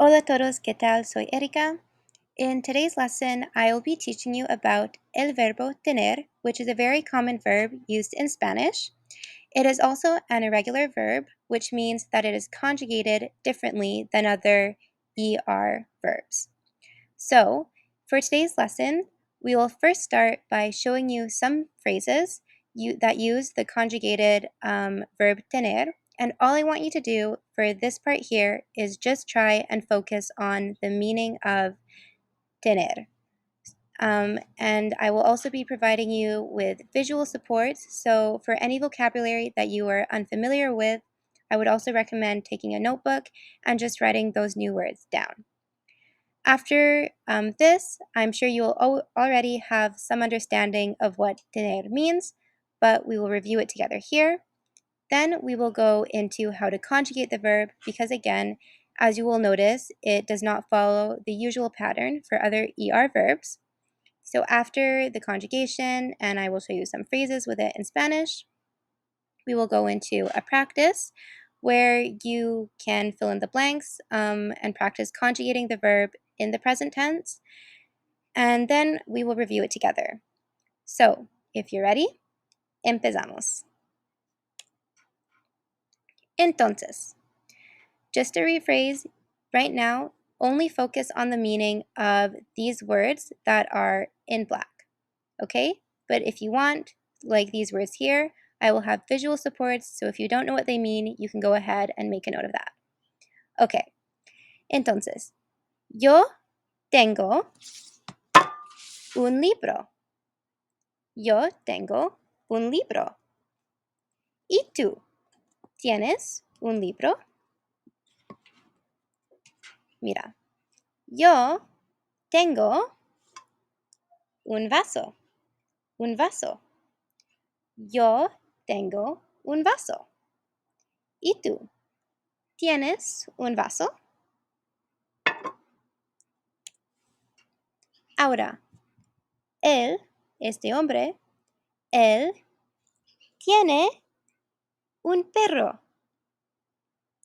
Hola todos, ¿qué tal? Soy Erika. In today's lesson, I will be teaching you about el verbo tener, which is a very common verb used in Spanish. It is also an irregular verb, which means that it is conjugated differently than other ER verbs. So, for today's lesson, we will first start by showing you some phrases that use the conjugated verb tener. And all I want you to do for this part here is just try and focus on the meaning of tener. And I will also be providing you with visual supports. So for any vocabulary that you are unfamiliar with, I would also recommend taking a notebook and just writing those new words down. After this, I'm sure you will already have some understanding of what tener means, but we will review it together here. Then we will go into how to conjugate the verb because, again, as you will notice, it does not follow the usual pattern for other ER verbs. So after the conjugation, and I will show you some phrases with it in Spanish, we will go into a practice where you can fill in the blanks and practice conjugating the verb in the present tense. And then we will review it together. So, if you're ready, empezamos. Entonces, just to rephrase, right now, only focus on the meaning of these words that are in black, okay? But if you want, like these words here, I will have visual supports, so if you don't know what they mean, you can go ahead and make a note of that. Okay, entonces, yo tengo un libro. Yo tengo un libro. ¿Y tú? ¿Tienes un libro? Mira, yo tengo un vaso. Un vaso. Yo tengo un vaso. ¿Y tú? ¿Tienes un vaso? Ahora, este hombre, él tiene un perro.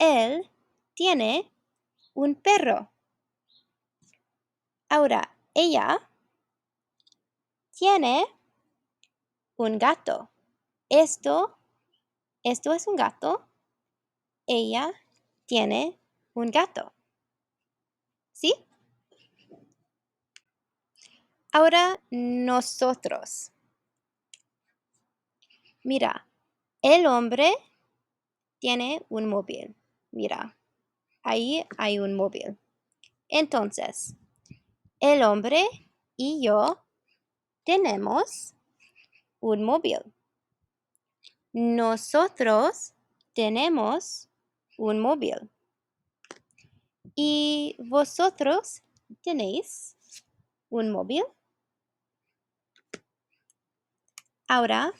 Él tiene un perro. Ahora, ella tiene un gato. Esto es un gato. Ella tiene un gato. ¿Sí? Ahora nosotros. Mira, el hombre tiene un móvil. Mira, ahí hay un móvil. Entonces, el hombre y yo tenemos un móvil. Nosotros tenemos un móvil. ¿Y vosotros tenéis un móvil? Ahora,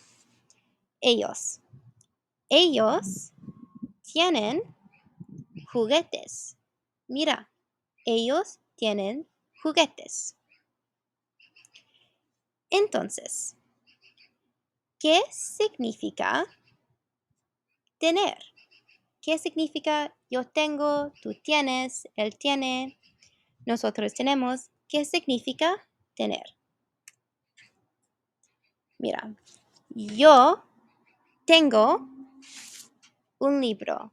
ellos. Ellos tienen juguetes. Mira, ellos tienen juguetes. Entonces, ¿qué significa tener? ¿Qué significa yo tengo, tú tienes, él tiene, nosotros tenemos? ¿Qué significa tener? Mira, yo tengo un libro.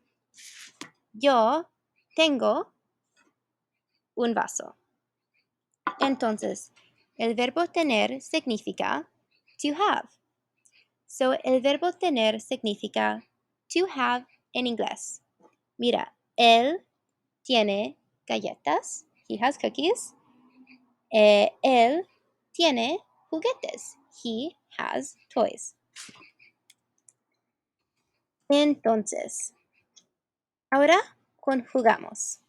Yo tengo un vaso. Entonces, el verbo tener significa to have. So, el verbo tener significa to have en inglés. Mira, él tiene galletas. He has cookies. Él tiene juguetes. He has toys. Entonces, ahora conjugamos.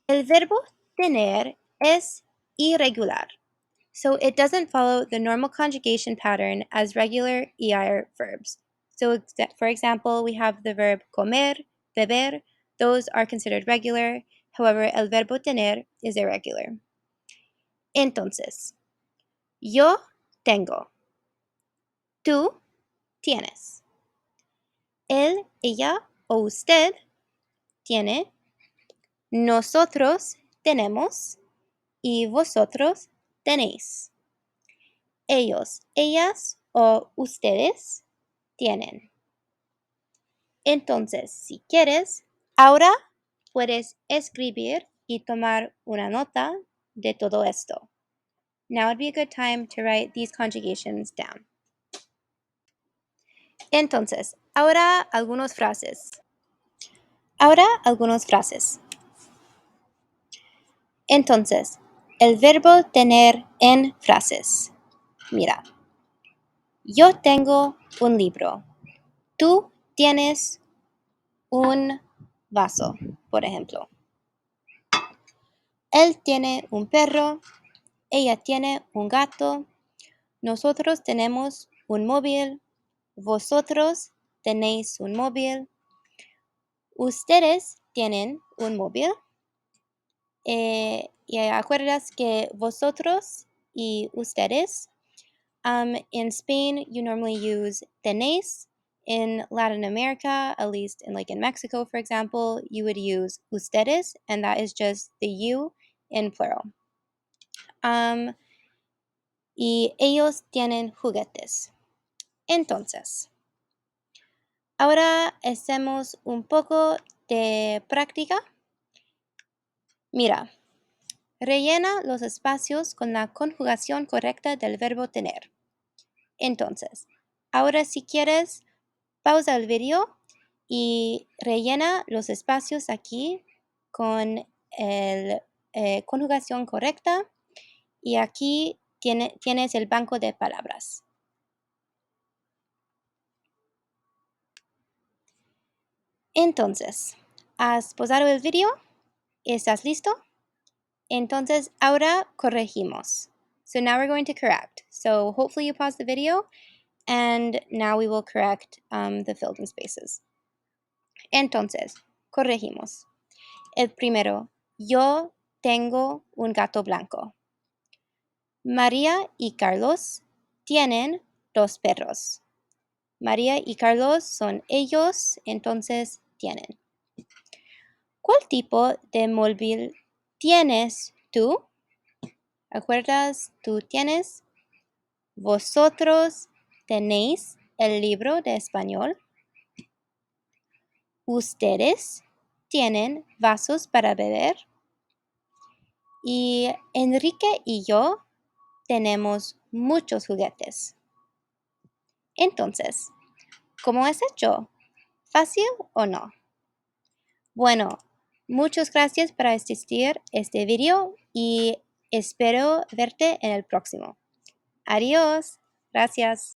El verbo tener es irregular. So it doesn't follow the normal conjugation pattern as regular ER verbs. So for example, we have the verb comer, beber. Those are considered regular. However, el verbo tener is irregular. Entonces, yo tengo. Tú tienes. Él, ella o usted tiene Nosotros tenemos y vosotros tenéis. Ellos, ellas o ustedes tienen. Entonces, si quieres, ahora puedes escribir y tomar una nota de todo esto. Now would be a good time to write these conjugations down. Entonces, ahora algunas frases. Entonces, el verbo tener en frases. Mira, yo tengo un libro. Tú tienes un vaso, por ejemplo. Él tiene un perro. Ella tiene un gato. Nosotros tenemos un móvil. Vosotros tenéis un móvil. Ustedes tienen un móvil. Y acuerdas que vosotros y ustedes, in Spain, you normally use tenéis. In Latin America, at least in Mexico, for example, you would use ustedes, and that is just the you in plural. Y ellos tienen juguetes. Entonces, ahora hacemos un poco de práctica. Mira, rellena los espacios con la conjugación correcta del verbo tener. Entonces, ahora si quieres, pausa el video y rellena los espacios aquí con la conjugación correcta. Y aquí tienes el banco de palabras. Entonces, ¿has pausado el video? ¿Estás listo? Entonces, ahora corregimos. So now we're going to correct. So hopefully you paused the video, and now we will correct the filled in spaces. Entonces, corregimos. El primero, yo tengo un gato blanco. María y Carlos tienen 2 perros. María y Carlos son ellos, entonces tienen. ¿Cuál tipo de móvil tienes tú? ¿Acuerdas? Tú tienes. Vosotros tenéis el libro de español. Ustedes tienen vasos para beber. Y Enrique y yo tenemos muchos juguetes. Entonces, ¿cómo has hecho? ¿Fácil o no? Bueno, muchas gracias por asistir a este video y espero verte en el próximo. Adiós. Gracias.